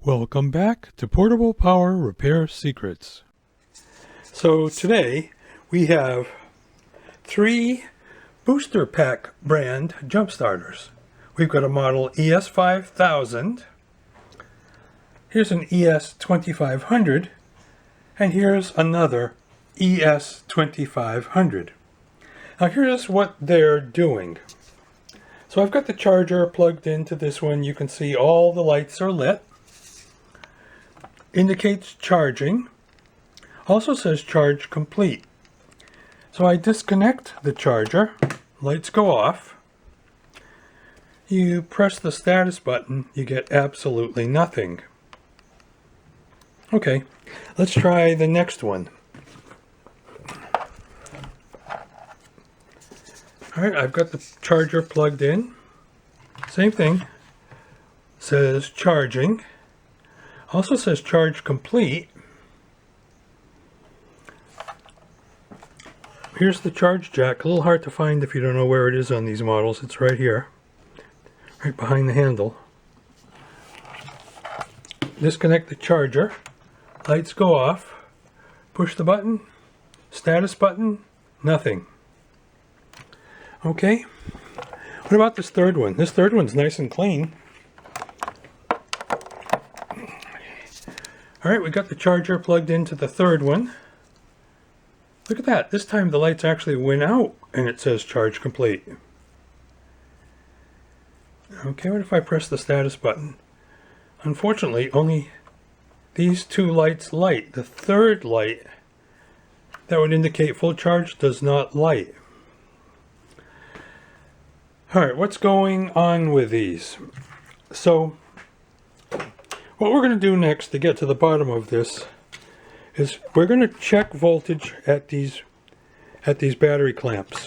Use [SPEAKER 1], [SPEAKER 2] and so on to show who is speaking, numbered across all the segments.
[SPEAKER 1] Welcome back to Portable Power Repair Secrets. So today we have 3 booster Pac Brand jump starters. We've got a model ES5000, here's an ES2500, and here's another ES2500. Now here's what they're doing. So I've got the charger plugged into this one. You can see all the lights are lit. Indicates charging. Also says charge complete. So I disconnect the charger. Lights go off. You press the status button. You get absolutely nothing. Okay, let's try the next one. Alright, I've got the charger plugged in. Same thing. Says charging. Also says charge complete. Here's the charge jack. A little hard to find if you don't know where it is on these models. It's right here. Right behind the handle. Disconnect the charger. Lights go off. Push the button. Status button. Nothing. Okay. What about this third one? This third one's nice and clean. Alright, we got the charger plugged into the third one. Look at that. This time the lights actually went out and it says charge complete. Okay, what if I press the status button? Unfortunately, only these 2 lights light. The third light that would indicate full charge does not light. Alright, what's going on with these? So, what we're going to do next to get to the bottom of this is we're going to check voltage at these battery clamps.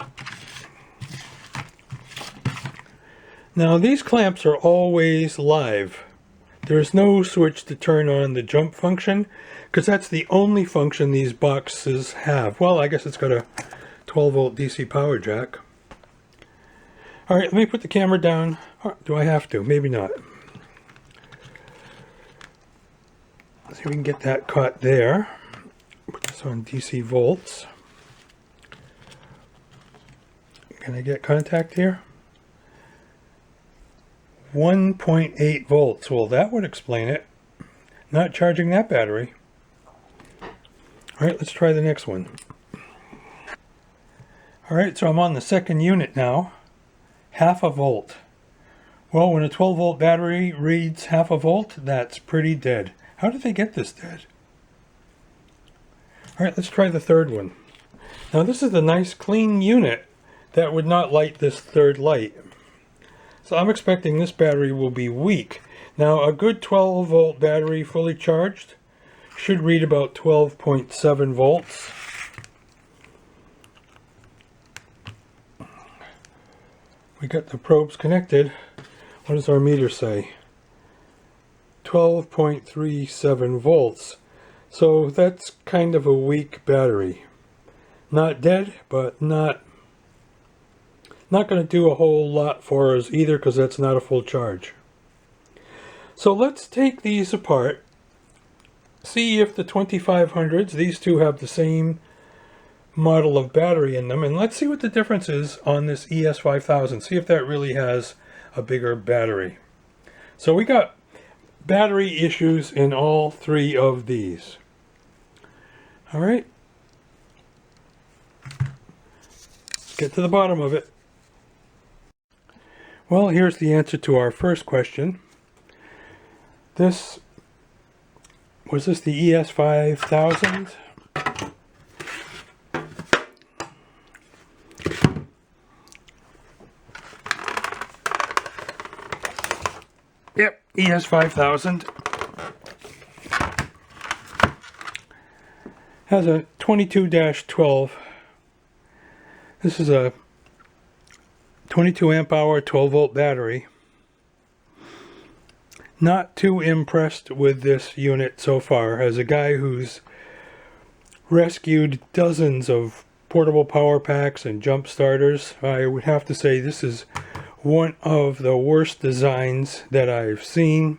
[SPEAKER 1] Now these clamps are always live. There's no switch to turn on the jump function because that's the only function these boxes have. Well, I guess it's got a 12 volt DC power jack. Alright, let me put the camera down. Do I have to? Maybe not. Let's see if we can get that caught there. Put this on DC volts. Can I get contact here? 1.8 volts. Well, that would explain it. Not charging that battery. Alright, let's try the next one. Alright, so I'm on the second unit now. Half a volt. Well, when a 12 volt battery reads half a volt, that's pretty dead. How did they get this dead? Alright, let's try the third one. Now this is a nice clean unit that would not light this third light. So I'm expecting this battery will be weak. Now a good 12 volt battery fully charged should read about 12.7 volts. We got the probes connected. What does our meter say? 12.37 volts. So that's kind of a weak battery. Not dead, but not going to do a whole lot for us either because that's not a full charge. So let's take these apart. See if the 2500s, these two have the same model of battery in them, and let's see what the difference is on this ES5000. See if that really has a bigger battery. So we got battery issues in all 3 of these. Alright, let's get to the bottom of it. Well, here's the answer to our first question. Was this the ES5000? Yep, ES5000. Has a 22-12. This is a 22 amp hour 12 volt battery. Not too impressed with this unit so far. As a guy who's rescued dozens of portable power packs and jump starters, I would have to say this is one of the worst designs that I've seen.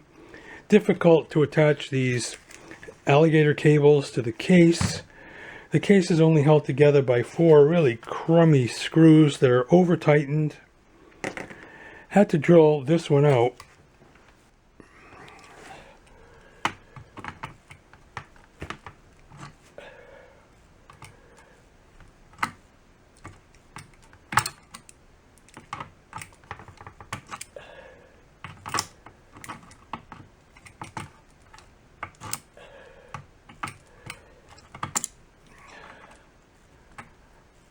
[SPEAKER 1] difficult to attach these alligator cables to the case. The case is only held together by 4 really crummy screws that are over tightened. Had to drill this one out.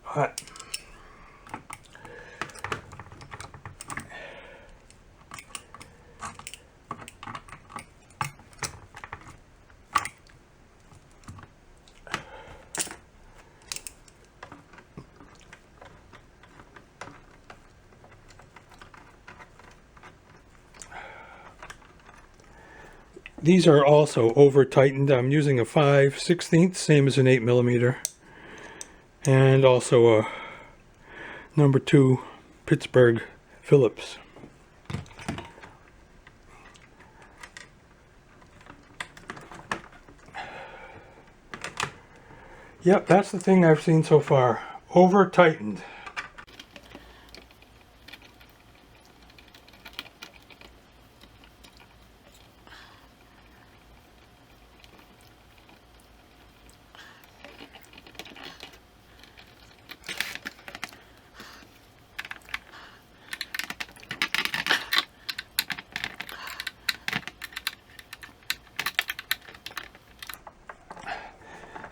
[SPEAKER 1] Hot. These are also over tightened. I'm using a 5/16, same as an 8mm. And also a number 2 Pittsburgh Phillips. Yep, that's the thing I've seen so far. Over tightened.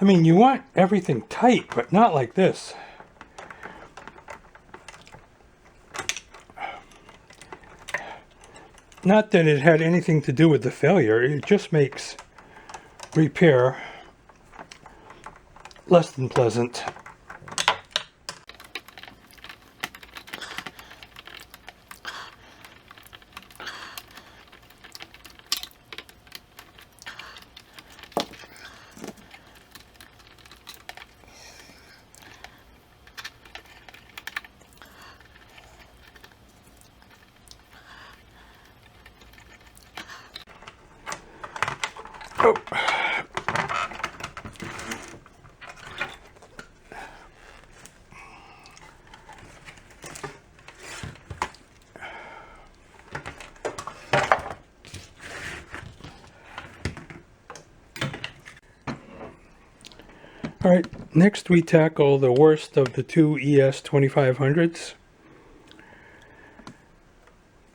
[SPEAKER 1] I mean, you want everything tight, but not like this. Not that it had anything to do with the failure, it just makes repair less than pleasant. Oh. All right, next we tackle the worst of the 2 ES2500s.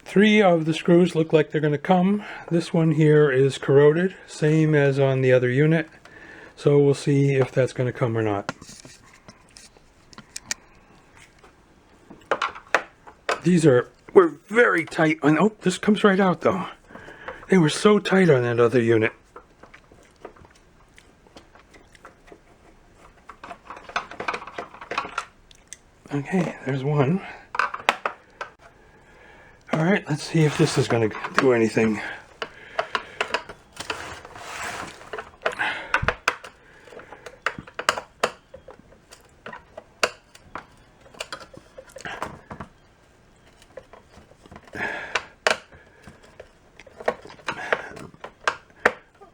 [SPEAKER 1] 3 of the screws look like they're going to come. This one here is corroded, same as on the other unit. So we'll see if that's going to come or not. These were very tight on, oh, this comes right out though. They were so tight on that other unit. Okay, there's one. Alright, let's see if this is going to do anything.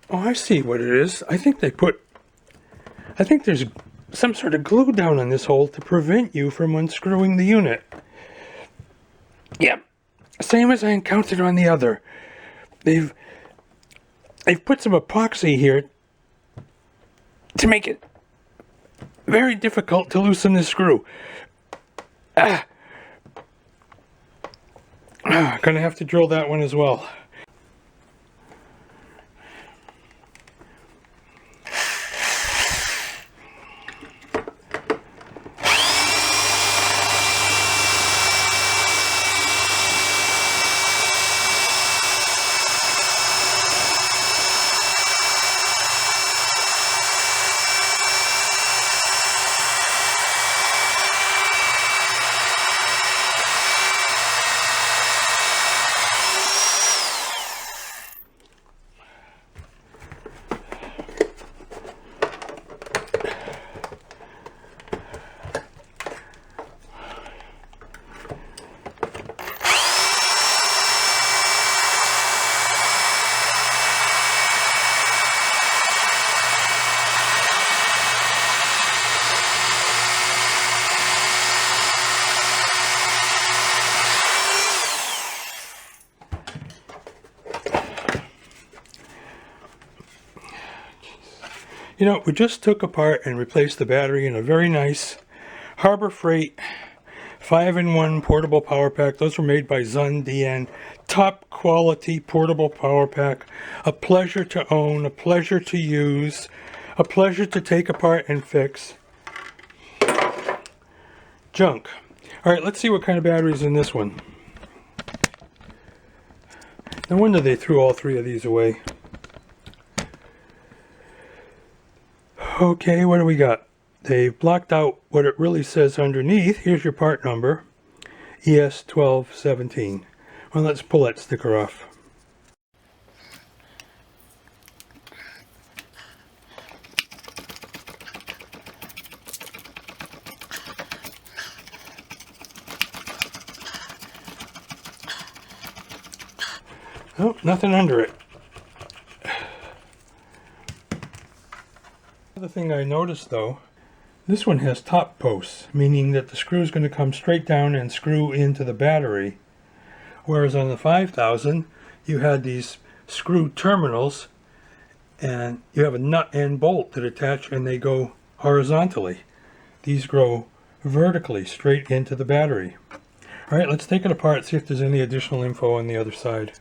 [SPEAKER 1] Oh, I see what it is. I think there's some sort of glue down on this hole to prevent you from unscrewing the unit. Yep. Same as I encountered on the other. They've put some epoxy here to make it very difficult to loosen this screw. Gonna have to drill that one as well. You know, we just took apart and replaced the battery in a very nice Harbor Freight 5-in-1 portable power pack. Those were made by Zun DN. Top quality portable power pack. A pleasure to own, a pleasure to use, a pleasure to take apart and fix. Junk. Alright, let's see what kind of battery is in this one. No wonder they threw all three of these away. Okay, what do we got? They've blocked out what it really says underneath. Here's your part number, ES2500. Well, let's pull that sticker off. Oh, nothing under it. Another thing I noticed though, this one has top posts, meaning that the screw is going to come straight down and screw into the battery. Whereas on the 5000, you had these screw terminals, and you have a nut and bolt that attach and they go horizontally. These go vertically straight into the battery. Alright, let's take it apart, see if there's any additional info on the other side.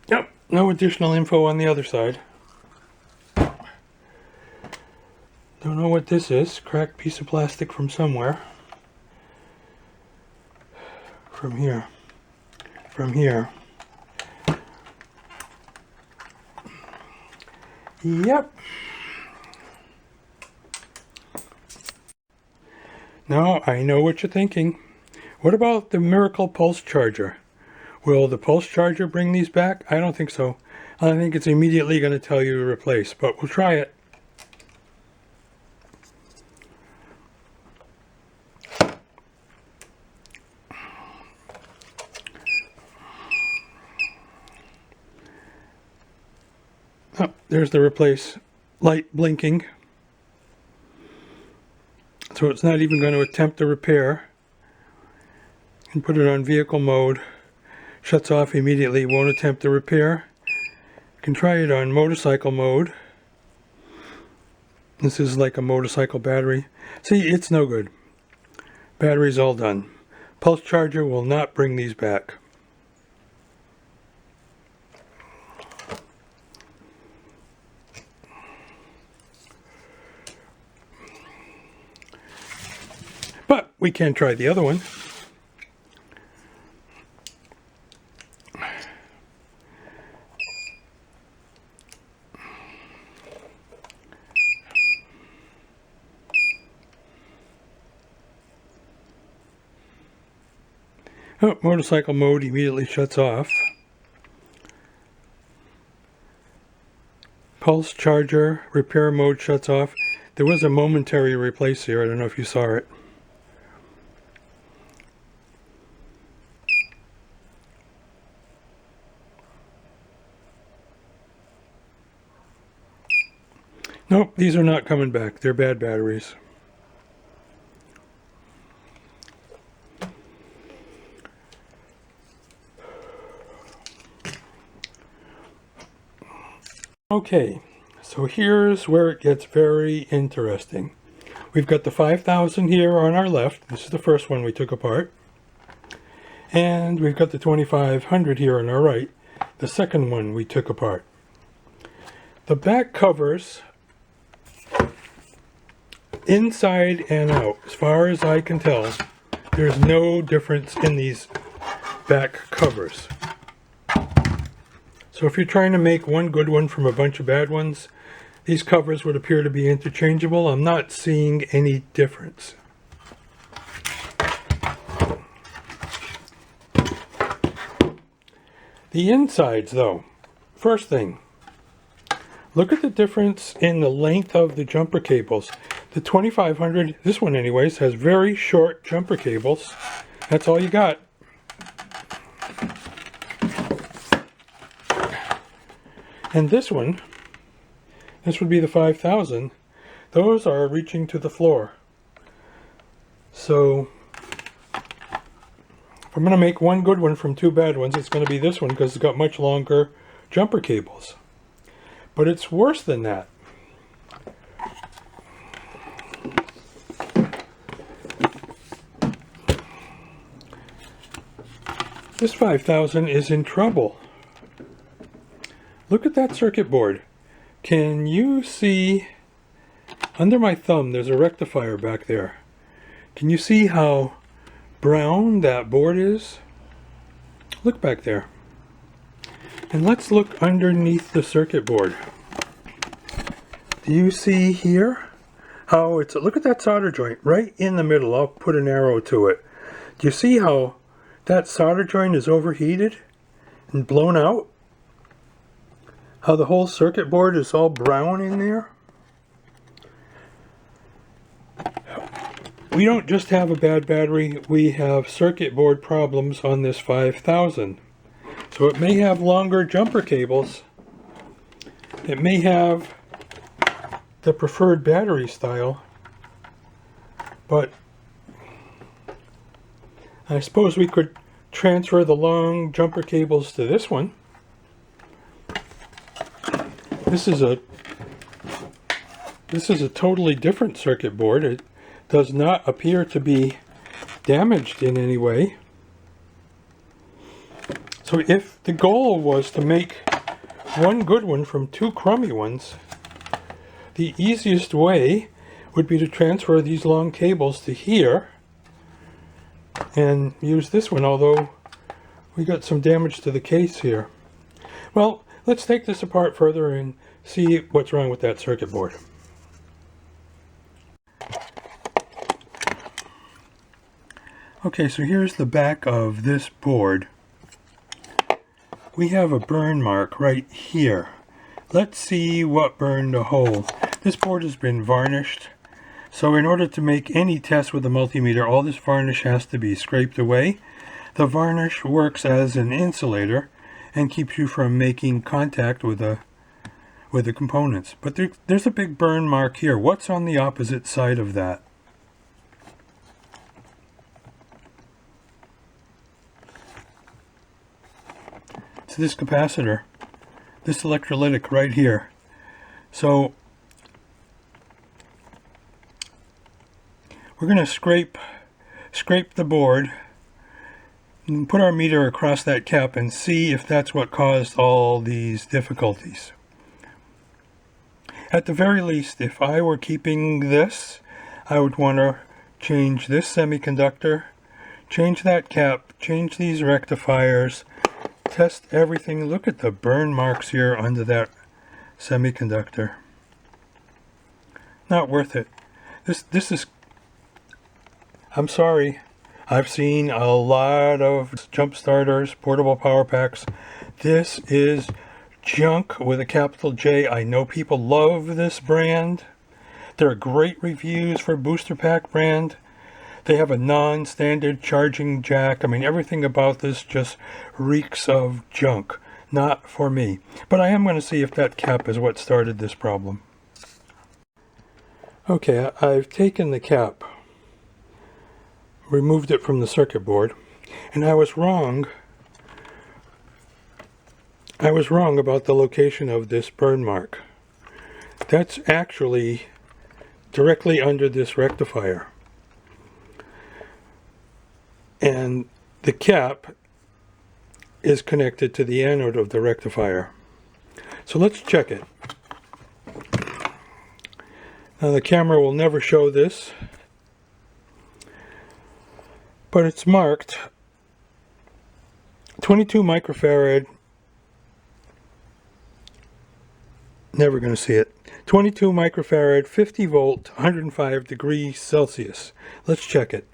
[SPEAKER 1] Yep, no additional info on the other side. Don't know what this is. Cracked piece of plastic from somewhere. From here. From here. Yep. Now I know what you're thinking. What about the Miracle Pulse Charger? Will the Pulse Charger bring these back? I don't think so. I think it's immediately going to tell you to replace, but we'll try it. Oh, there's the replace light blinking. So it's not even going to attempt to repair. And put it on vehicle mode. Shuts off immediately, won't attempt to repair. You can try it on motorcycle mode. This is like a motorcycle battery. See, it's no good. Battery's all done. Pulse Charger will not bring these back. But we can try the other one. Oh, motorcycle mode immediately shuts off. Pulse Charger repair mode shuts off. There was a momentary replace here. I don't know if you saw it. Nope, these are not coming back. They're bad batteries. Okay, so here's where it gets very interesting. We've got the 5000 here on our left. This is the first one we took apart. And we've got the 2500 here on our right, the second one we took apart. The back covers, inside and out, as far as I can tell, there's no difference in these back covers. So if you're trying to make one good one from a bunch of bad ones, these covers would appear to be interchangeable. I'm not seeing any difference. The insides, though, first thing, look at the difference in the length of the jumper cables. The 2500, this one anyways, has very short jumper cables. That's all you got. And this one, this would be the 5000, those are reaching to the floor. So if I'm going to make one good one from two bad ones, it's going to be this one because it's got much longer jumper cables. But it's worse than that. This 5000 is in trouble. Look at that circuit board. Can you see, under my thumb there's a rectifier back there. Can you see how brown that board is? Look back there. And let's look underneath the circuit board. Do you see here how it's, look at that solder joint right in the middle. I'll put an arrow to it. Do you see how that solder joint is overheated and blown out? How the whole circuit board is all brown in there? We don't just have a bad battery, we have circuit board problems on this 5000. So it may have longer jumper cables. It may have the preferred battery style. But I suppose we could transfer the long jumper cables to this one. This is a totally different circuit board. It does not appear to be damaged in any way. So if the goal was to make one good one from two crummy ones, the easiest way would be to transfer these long cables to here and use this one, although we got some damage to the case here. Well, let's take this apart further and see what's wrong with that circuit board. Okay, so here's the back of this board. We have a burn mark right here. Let's see what burned a hole. This board has been varnished, so in order to make any test with a multimeter, all this varnish has to be scraped away. The varnish works as an insulator and keeps you from making contact with the components. But there's a big burn mark here. What's on the opposite side of that? It's this capacitor, this electrolytic right here. So we're going to scrape the board and put our meter across that cap and see if that's what caused all these difficulties. At the very least, if I were keeping this, I would want to change this semiconductor, change that cap, change these rectifiers, test everything. Look at the burn marks here under that semiconductor. Not worth it. This is, I'm sorry, I've seen a lot of jump starters, portable power packs. This is junk with a capital J. I know people love this brand. There are great reviews for Booster Pac Brand. They have a non-standard charging jack. I mean, everything about this just reeks of junk. Not for me. But I am going to see if that cap is what started this problem. Okay, I've taken the cap, removed it from the circuit board, and I was wrong I was wrong about the location of this burn mark. That's actually directly under this rectifier. And the cap is connected to the anode of the rectifier. So let's check it. Now the camera will never show this, but it's marked 22 microfarad, never going to see it, 22 microfarad, 50 volt, 105 degrees Celsius. Let's check it.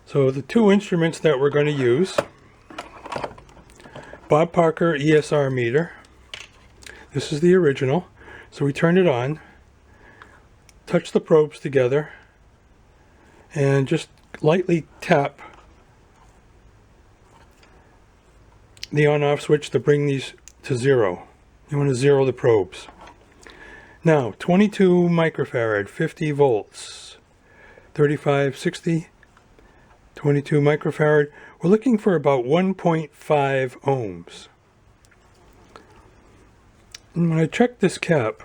[SPEAKER 1] So the two instruments that we're going to use, Bob Parker ESR meter. This is the original. So we turn it on, touch the probes together, and just lightly tap the on-off switch to bring these to zero. You want to zero the probes. Now, 22 microfarad, 50 volts, 35, 60, 22 microfarad. We're looking for about 1.5 ohms. And when I check this cap,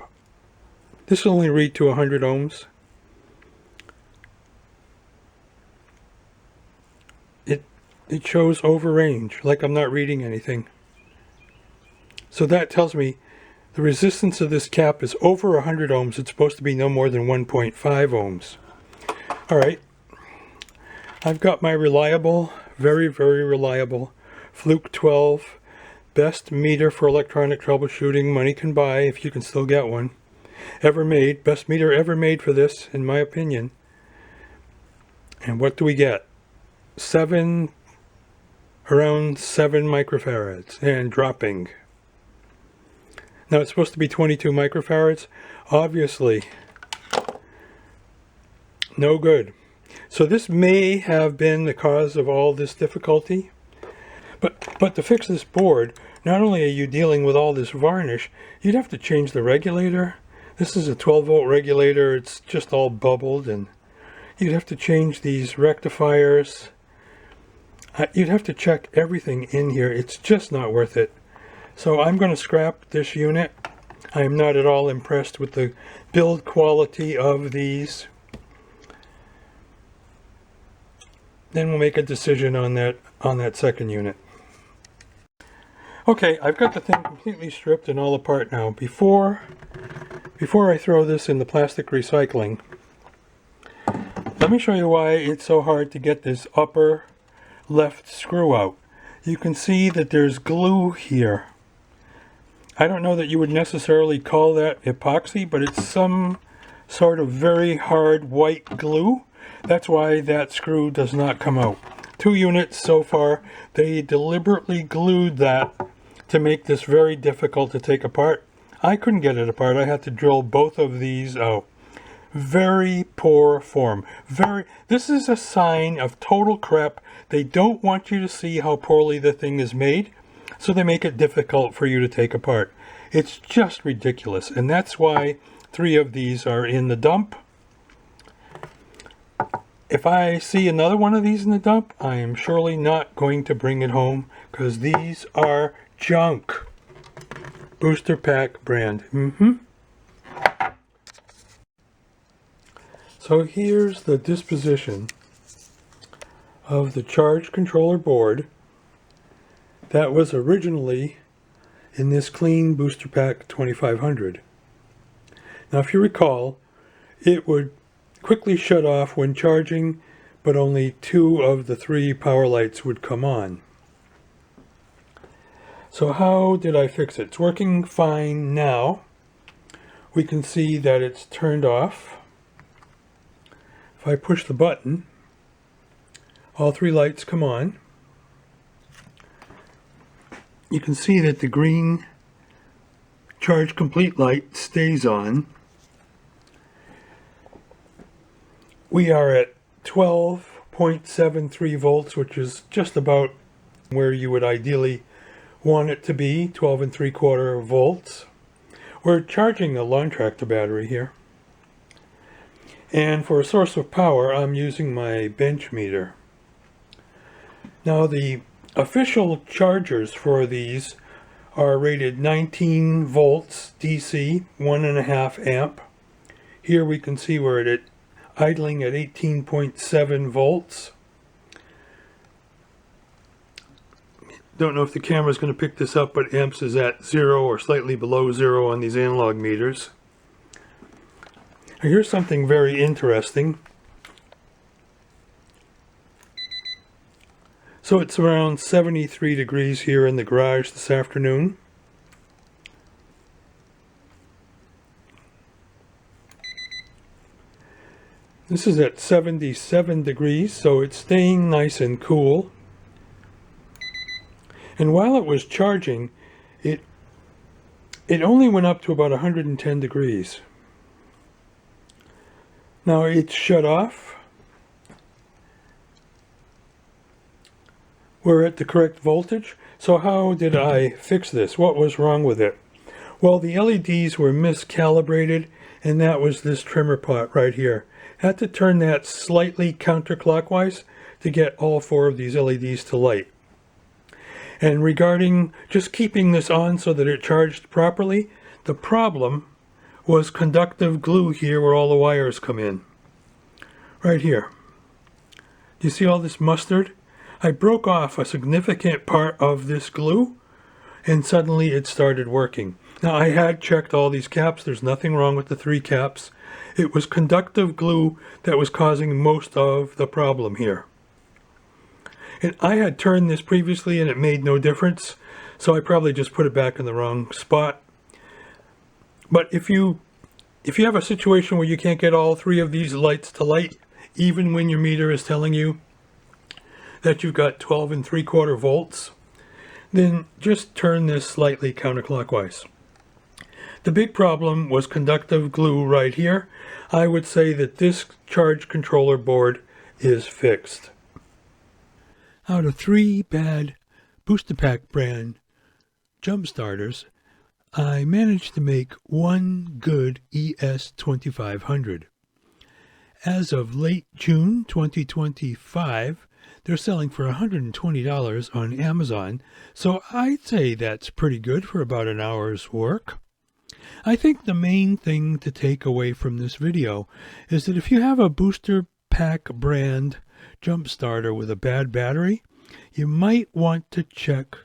[SPEAKER 1] this will only read to 100 ohms. It shows over range, like I'm not reading anything. So that tells me the resistance of this cap is over 100 ohms. It's supposed to be no more than 1.5 ohms. Alright, I've got my reliable, very, very reliable Fluke 12 best meter for electronic troubleshooting money can buy, if you can still get one, ever made. Best meter ever made for this, in my opinion. And what do we get? Around 7 microfarads and dropping. Now it's supposed to be 22 microfarads. Obviously no good. So this may have been the cause of all this difficulty. But to fix this board, not only are you dealing with all this varnish, you'd have to change the regulator. This is a 12 volt regulator. It's just all bubbled, and you'd have to change these rectifiers. You'd have to check everything in here. It's just not worth it. So I'm going to scrap this unit. I am not at all impressed with the build quality of these. Then we'll make a decision on that second unit. Okay, I've got the thing completely stripped and all apart now. Before I throw this in the plastic recycling, let me show you why it's so hard to get this upper left screw out. You can see that there's glue here. I don't know that you would necessarily call that epoxy, but it's some sort of very hard white glue. That's why that screw does not come out. 2 units so far. They deliberately glued that to make this very difficult to take apart. I couldn't get it apart. I had to drill both of these out. Very poor form. This is a sign of total crap. They don't want you to see how poorly the thing is made, so they make it difficult for you to take apart. It's just ridiculous, and that's why 3 of these are in the dump. If I see another one of these in the dump, I am surely not going to bring it home, because these are junk. Booster Pac Brand. So here's the disposition of the charge controller board that was originally in this clean Booster Pac 2500. Now if you recall, it would quickly shut off when charging, but only 2 of the 3 power lights would come on. So how did I fix it? It's working fine now. We can see that it's turned off. If I push the button, all 3 lights come on. You can see that the green charge complete light stays on. We are at 12.73 volts, which is just about where you would ideally want it to be, 12 3/4 volts. We're charging a long tractor battery here. And for a source of power, I'm using my bench meter. Now the official chargers for these are rated 19 volts DC, 1.5 amp. Here we can see we're at idling at 18.7 volts. Don't know if the camera is going to pick this up, but amps is at 0 or slightly below 0 on these analog meters. Now here's something very interesting. So it's around 73 degrees here in the garage this afternoon. This is at 77 degrees, so it's staying nice and cool. And while it was charging, it only went up to about 110 degrees. Now it's shut off. We're at the correct voltage. So how did I fix this? What was wrong with it? Well, the LEDs were miscalibrated, and that was this trimmer pot right here. Had to turn that slightly counterclockwise to get all 4 of these LEDs to light. And regarding just keeping this on so that it charged properly, the problem was conductive glue here where all the wires come in. Right here. Do you see all this mustard? I broke off a significant part of this glue and suddenly it started working. Now I had checked all these caps. There's nothing wrong with the 3 caps. It was conductive glue that was causing most of the problem here. And I had turned this previously and it made no difference, so I probably just put it back in the wrong spot. But if you have a situation where you can't get all 3 of these lights to light, even when your meter is telling you that you've got 12 3/4 volts, then just turn this slightly counterclockwise. The big problem was conductive glue right here. I would say that this charge controller board is fixed. Out of 3 bad Pac Brand jump starters, I managed to make 1 good ES2500. As of late June 2025, they're selling for $120 on Amazon, so I'd say that's pretty good for about an hour's work. I think the main thing to take away from this video is that if you have a Pac Brand jump starter with a bad battery, you might want to check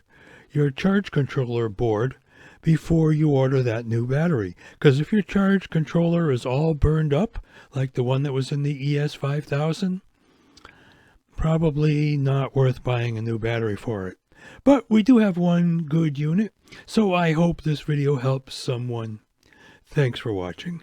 [SPEAKER 1] your charge controller board before you order that new battery. Because if your charge controller is all burned up, like the one that was in the ES5000, probably not worth buying a new battery for it. But we do have 1 good unit, so I hope this video helps someone. Thanks for watching.